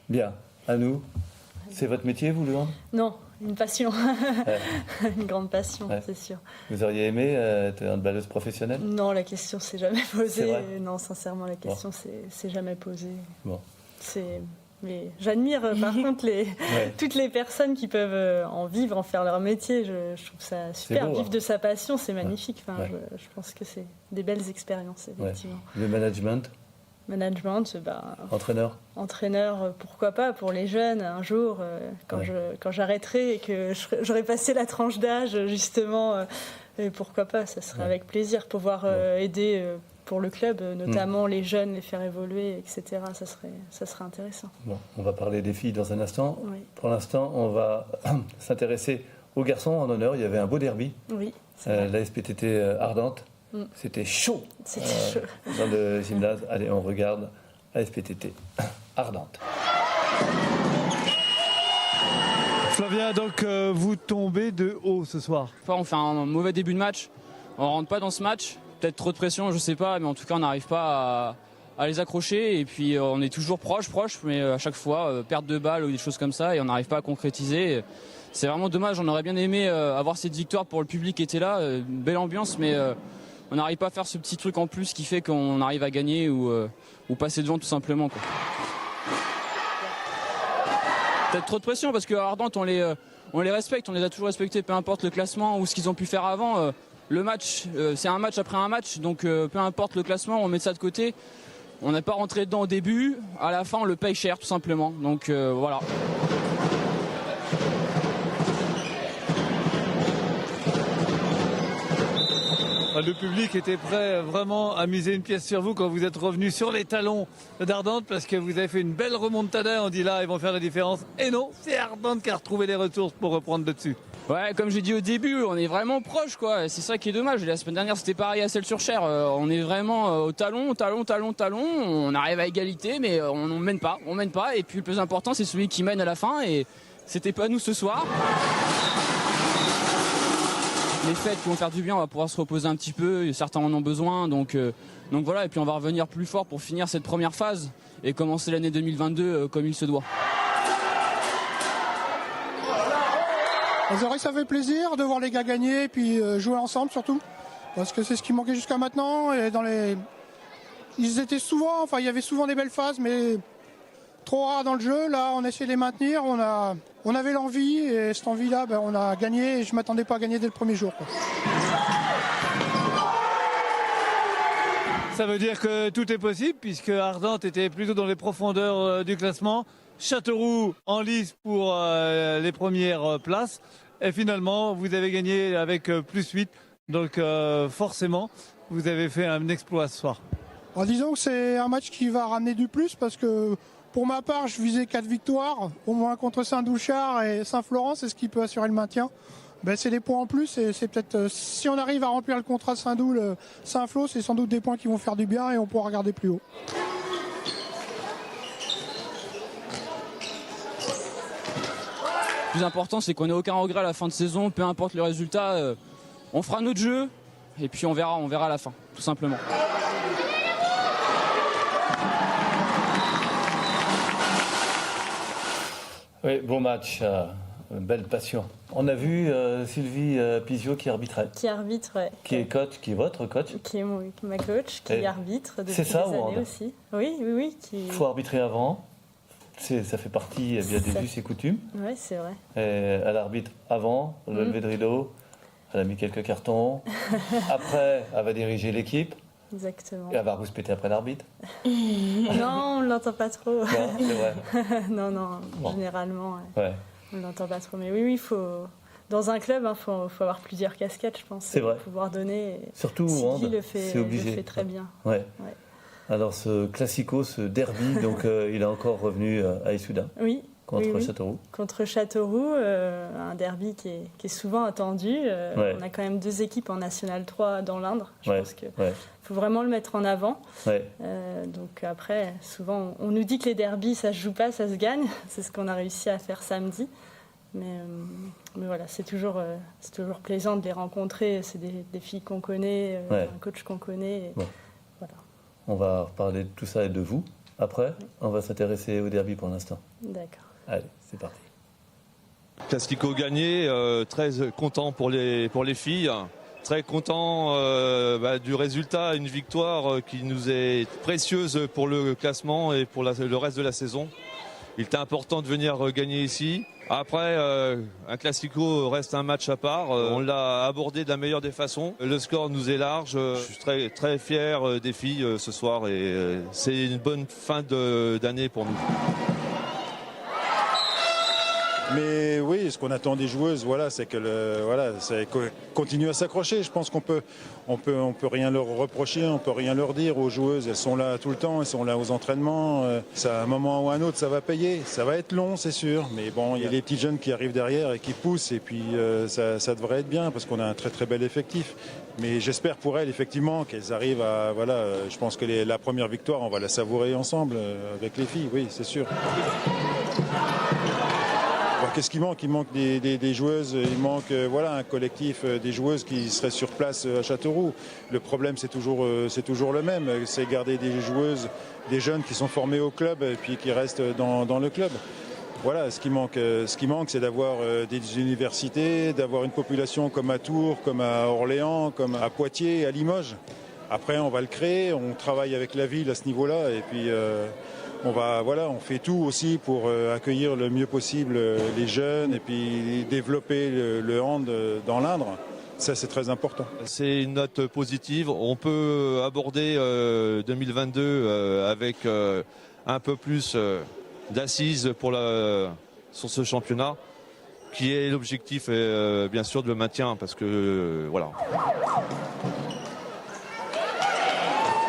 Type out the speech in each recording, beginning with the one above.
Bien. À nous. C'est votre métier, vous, le hand? Non, une passion. Ouais. Une grande passion, Ouais. c'est sûr. Vous auriez aimé être handballeuse professionnelle? Non, la question s'est jamais C'est posée. vrai. Non, sincèrement, la question s'est jamais posée. Bon. Mais j'admire par contre Ouais. toutes les personnes qui peuvent en vivre, en faire leur métier. Je trouve ça super. beau, Vivre hein. de sa passion, c'est magnifique. Enfin, Ouais. je pense que c'est des belles expériences, effectivement. Le management, Management, entraîneur? entraîneur, pourquoi pas, pour les jeunes, un jour, quand j'arrêterai et que j'aurai passé la tranche d'âge, justement, et pourquoi pas, ça serait avec plaisir. Pouvoir aider pour le club, notamment les jeunes, les faire évoluer, etc. Ça serait intéressant. Bon, on va parler des filles dans un instant. Oui. Pour l'instant, on va s'intéresser aux garçons en honneur. Il y avait un beau derby, Oui, c'est vrai. la SPTT Ardente. C'était chaud. C'était chaud. Dans le gymnase. Allez, on regarde la SPTT Ardente. Flavien, donc vous tombez de haut ce soir. On fait un mauvais début de match, on rentre pas dans ce match, peut-être trop de pression, je sais pas, mais en tout cas on n'arrive pas à les accrocher et puis on est toujours proche, mais à chaque fois perte de balle ou des choses comme ça et on n'arrive pas à concrétiser. C'est vraiment dommage, on aurait bien aimé avoir cette victoire pour le public qui était là, une belle ambiance, mais on n'arrive pas à faire ce petit truc en plus qui fait qu'on arrive à gagner ou passer devant tout simplement, quoi. Peut-être trop de pression parce qu'à Ardente on les respecte, on les a toujours respectés, peu importe le classement ou ce qu'ils ont pu faire avant. Le match, c'est un match après un match, donc peu importe le classement, on met ça de côté. On n'est pas rentré dedans au début, à la fin on le paye cher tout simplement. Donc voilà. Le public était prêt vraiment à miser une pièce sur vous quand vous êtes revenu sur les talons d'Ardente parce que vous avez fait une belle remontada. On dit là, ils vont faire la différence. Et non, c'est Ardente qui a retrouvé les ressources pour reprendre le dessus. Ouais, comme j'ai dit au début, on est vraiment proche, quoi. C'est ça qui est dommage. La semaine dernière, c'était pareil à Celles-sur-Cher. On est vraiment au talon. On arrive à égalité, mais on mène pas. Et puis le plus important, c'est celui qui mène à la fin. Et c'était pas nous ce soir. Les fêtes qui vont faire du bien, on va pouvoir se reposer un petit peu. Certains en ont besoin, donc voilà. Et puis on va revenir plus fort pour finir cette première phase et commencer l'année 2022 comme il se doit. Ça fait plaisir de voir les gars gagner et puis jouer ensemble surtout. Parce que c'est ce qui manquait jusqu'à maintenant. Et ils étaient souvent, il y avait souvent des belles phases, mais trop rares dans le jeu. Là, on essaie de les maintenir. On avait l'envie et cette envie-là, on a gagné. Et je ne m'attendais pas à gagner dès le premier jour, quoi. Ça veut dire que tout est possible puisque Ardente était plutôt dans les profondeurs du classement. Châteauroux en lice pour les premières places. Et finalement, vous avez gagné avec plus 8. Donc forcément, vous avez fait un exploit ce soir. Alors, disons que c'est un match qui va ramener du plus parce que pour ma part, je visais 4 victoires, au moins contre Saint-Douchard et Saint-Florent, c'est ce qui peut assurer le maintien. C'est des points en plus et c'est peut-être, si on arrive à remplir le contrat de Saint-Doul, Saint-Flour, c'est sans doute des points qui vont faire du bien et on pourra regarder plus haut. Le plus important, c'est qu'on n'ait aucun regret à la fin de saison, peu importe le résultat. On fera notre jeu et puis on verra à la fin, tout simplement. Oui, bon match, belle passion. On a vu Sylvie Pizio qui arbitrait. Qui arbitre, ouais. Qui est coach, qui est votre coach. Qui est ma coach, qui arbitre depuis des années aussi. Oui. Il faut arbitrer avant. Ça fait partie bien des us et coutumes. Oui, c'est vrai. Elle arbitre avant, le lever de rideau. Elle a mis quelques cartons. Après, elle va diriger l'équipe. Exactement. Et elle va rouspéter après l'arbitre. Non, on ne l'entend pas trop. Non, c'est vrai. non, bon. Généralement, ouais. On ne l'entend pas trop. Mais oui, il faut... Dans un club, il faut avoir plusieurs casquettes, je pense. C'est vrai. Pour pouvoir donner. Surtout au hand, c'est obligé. Le fait très bien. Ouais. Alors, ce classico, ce derby, donc il est encore revenu à Issoudun. Oui. Contre Châteauroux. Contre Châteauroux, un derby qui est souvent attendu. On a quand même 2 équipes en National 3 dans l'Indre. Je pense qu'il faut vraiment le mettre en avant. Donc après, souvent, on nous dit que les derbys, ça ne se joue pas, ça se gagne. C'est ce qu'on a réussi à faire samedi. Mais voilà, c'est toujours plaisant de les rencontrer. C'est des filles qu'on connaît, un coach qu'on connaît. Voilà. On va reparler de tout ça et de vous. Après, on va s'intéresser au derby pour l'instant. D'accord. Allez, c'est parti. Classico gagné, très content pour les filles. Très content du résultat, une victoire qui nous est précieuse pour le classement et pour le reste de la saison. Il était important de venir gagner ici. Après, un Classico reste un match à part. On l'a abordé de la meilleure des façons. Le score nous est large. Je suis très, très fier des filles ce soir et c'est une bonne fin d'année pour nous. Mais oui, ce qu'on attend des joueuses, c'est que c'est continuer à s'accrocher. Je pense qu'on peut rien leur reprocher, on peut rien leur dire aux joueuses. Elles sont là tout le temps, elles sont là aux entraînements. Ça, à un moment ou à un autre, ça va payer. Ça va être long, c'est sûr. Mais bon, il y a les petits jeunes qui arrivent derrière et qui poussent. Et puis ça devrait être bien parce qu'on a un très très bel effectif. Mais j'espère pour elles effectivement qu'elles arrivent à je pense que la première victoire, on va la savourer ensemble avec les filles. Oui, c'est sûr. Qu'est-ce qui manque ? Il manque des joueuses, il manque un collectif des joueuses qui seraient sur place à Châteauroux. Le problème c'est toujours le même, c'est garder des joueuses, des jeunes qui sont formés au club et puis qui restent dans le club. Voilà, ce qui manque c'est d'avoir des universités, d'avoir une population comme à Tours, comme à Orléans, comme à Poitiers, à Limoges. Après on va le créer, on travaille avec la ville à ce niveau-là et puis on fait tout aussi pour accueillir le mieux possible les jeunes et puis développer le hand dans l'Indre. Ça, c'est très important. C'est une note positive. On peut aborder 2022 avec un peu plus d'assises sur ce championnat, qui est l'objectif, bien sûr, de le maintien, parce que voilà.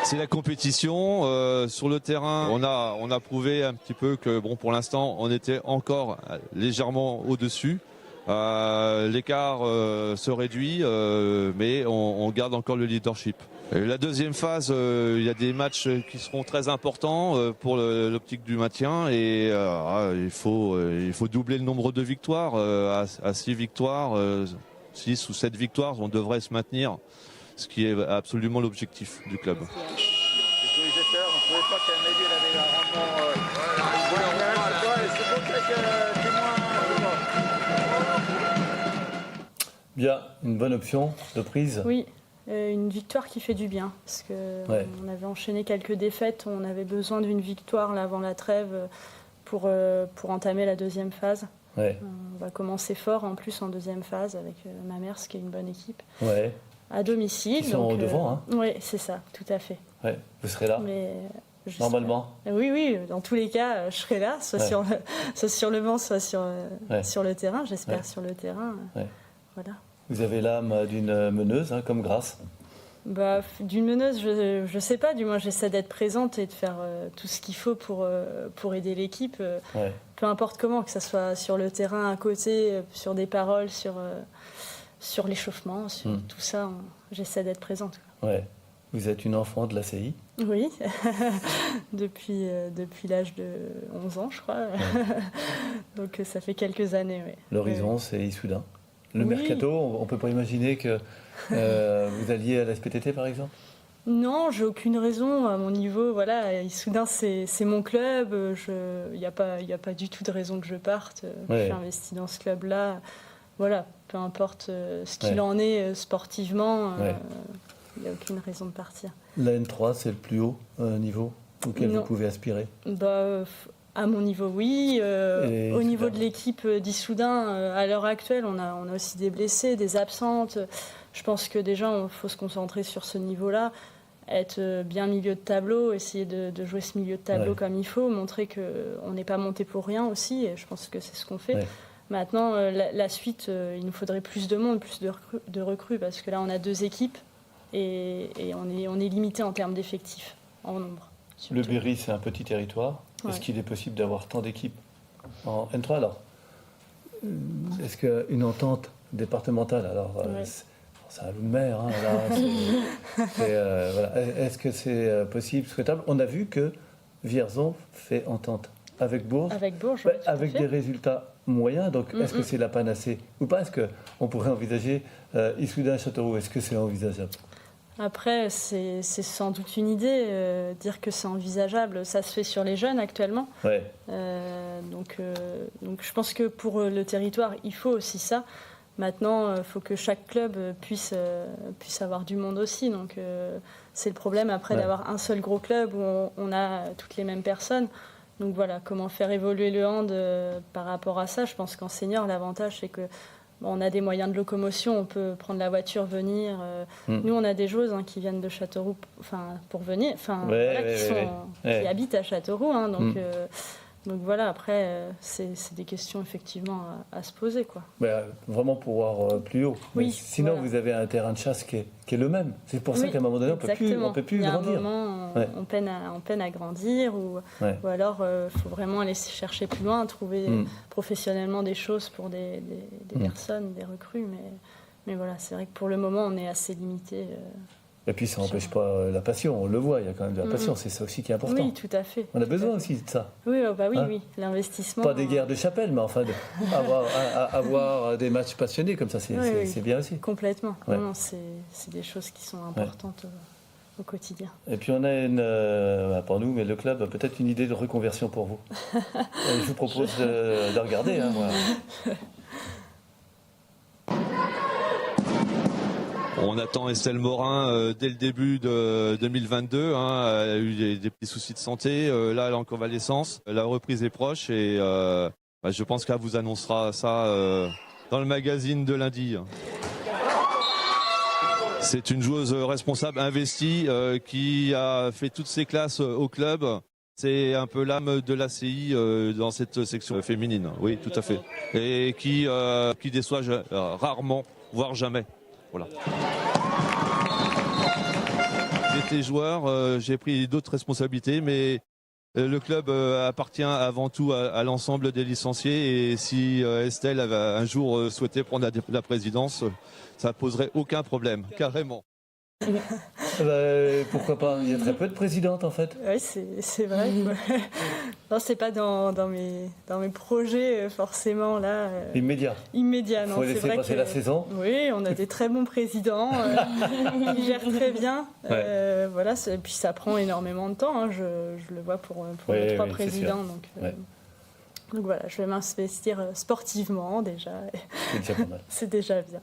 C'est la compétition sur le terrain. On a prouvé un petit peu que pour l'instant on était encore légèrement au-dessus. L'écart se réduit, mais on garde encore le leadership. Et la deuxième phase, il y a des matchs qui seront très importants pour l'optique du maintien et il faut doubler le nombre de victoires à 6 victoires, 6 ou 7 victoires, on devrait se maintenir. Ce qui est absolument l'objectif du club. Bien, une bonne option de prise. Oui, une victoire qui fait du bien. Parce qu'on avait enchaîné quelques défaites, on avait besoin d'une victoire là, avant la trêve pour entamer la deuxième phase. Ouais. On va commencer fort en plus en deuxième phase avec Mamers qui est une bonne équipe. Ouais. À domicile. Ils sont devant, hein. Oui, c'est ça, tout à fait. Ouais. Vous serez là normalement. Oui, dans tous les cas, je serai là, soit sur le banc, soit sur le terrain, j'espère sur le terrain. Voilà. Vous avez l'âme d'une meneuse, comme Grasse. D'une meneuse, je sais pas, du moins j'essaie d'être présente et de faire tout ce qu'il faut pour aider l'équipe, peu importe comment, que ce soit sur le terrain à côté, sur des paroles, sur l'échauffement, sur tout ça, j'essaie d'être présente. Ouais. Vous êtes une enfant de l'ACI ? Oui, depuis l'âge de 11 ans, je crois. Ouais. Donc ça fait quelques années. Oui. L'horizon, c'est Issoudun. Le mercato, on ne peut pas imaginer que vous alliez à la SPTT, par exemple ? Non, j'ai aucune raison. À mon niveau, Issoudun, c'est mon club. Il n'y a pas du tout de raison que je parte. Je suis investie dans ce club-là. Voilà, peu importe ce qu'il en est sportivement, il n'y a aucune raison de partir. La N3, c'est le plus haut niveau auquel vous pouvez aspirer ? À mon niveau, oui. Au niveau de l'équipe d'Issoudun, à l'heure actuelle, on a aussi des blessés, des absentes. Je pense que déjà, il faut se concentrer sur ce niveau-là, être bien milieu de tableau, essayer de jouer ce milieu de tableau comme il faut, montrer qu'on n'est pas monté pour rien aussi, et je pense que c'est ce qu'on fait. Ouais. Maintenant, la suite, il nous faudrait plus de monde, plus de recrues, parce que là, on a 2 équipes et on est limité en termes d'effectifs, en nombre. Surtout. Le Berry, c'est un petit territoire. Ouais. Est-ce qu'il est possible d'avoir tant d'équipes en N3 alors ? Est-ce qu'une entente départementale, alors c'est un loup de mer, Est-ce que c'est possible, souhaitable ? On a vu que Vierzon fait entente avec Bourges. Avec Bourges, avec des résultats moyens. Donc, est-ce que c'est la panacée ou pas ? Est-ce qu'on pourrait envisager Issoudun-Châteauroux ? Est-ce que c'est envisageable ? Après, c'est sans doute une idée. Dire que c'est envisageable, ça se fait sur les jeunes actuellement. Ouais. Donc je pense que pour le territoire, il faut aussi ça. Maintenant, il faut que chaque club puisse avoir du monde aussi. Donc c'est le problème après d'avoir un seul gros club où on a toutes les mêmes personnes. Donc voilà, comment faire évoluer le hand par rapport à ça. Je pense qu'en senior, l'avantage, c'est que on a des moyens de locomotion, on peut prendre la voiture, venir. Nous, on a des joueuses qui viennent de Châteauroux pour venir, qui habitent à Châteauroux. Donc voilà, après, c'est des questions effectivement à se poser, quoi. Vraiment pour voir plus haut. Oui, sinon, vous avez un terrain de chasse qui est le même. C'est pour ça qu'à un moment donné, on ne peut plus grandir. Il y a un moment, on peine à grandir, ou alors il faut vraiment aller chercher plus loin, trouver professionnellement des choses pour des personnes, des recrues. Mais voilà, c'est vrai que pour le moment, on est assez limité. Et puis ça n'empêche pas la passion, on le voit, il y a quand même de la passion, c'est ça aussi qui est important. Oui, tout à fait. On a besoin aussi de ça. Oui, oui, l'investissement. Pas des guerres de chapelle, mais enfin, avoir des matchs passionnés comme ça, c'est bien aussi. Complètement. Ouais. Non, c'est des choses qui sont importantes au quotidien. Et puis on a pour nous, mais le club a peut-être une idée de reconversion pour vous. Je vous propose de regarder, moi. On attend Estelle Morin dès le début de 2022. Elle a eu des petits soucis de santé. Là, elle est en convalescence. La reprise est proche et je pense qu'elle vous annoncera ça dans le magazine de lundi. C'est une joueuse responsable, investie, qui a fait toutes ses classes au club. C'est un peu l'âme de l'ACI dans cette section féminine. Oui, tout à fait. Et qui déçoit rarement, voire jamais. Voilà. J'étais joueur, j'ai pris d'autres responsabilités, mais le club appartient avant tout à l'ensemble des licenciés. Et si Estelle avait un jour souhaité prendre la présidence, ça poserait aucun problème, carrément. Pourquoi pas? Il y a très peu de présidentes en fait. Oui, c'est vrai. Non, c'est pas dans mes projets forcément là. Immédiat, non. Faut laisser passer la saison. Oui, on a des très bons présidents qui gèrent très bien. Voilà, et puis ça prend énormément de temps. Je le vois pour les trois présidents. Donc voilà, je vais m'investir sportivement déjà. C'est déjà pas mal. C'est déjà bien.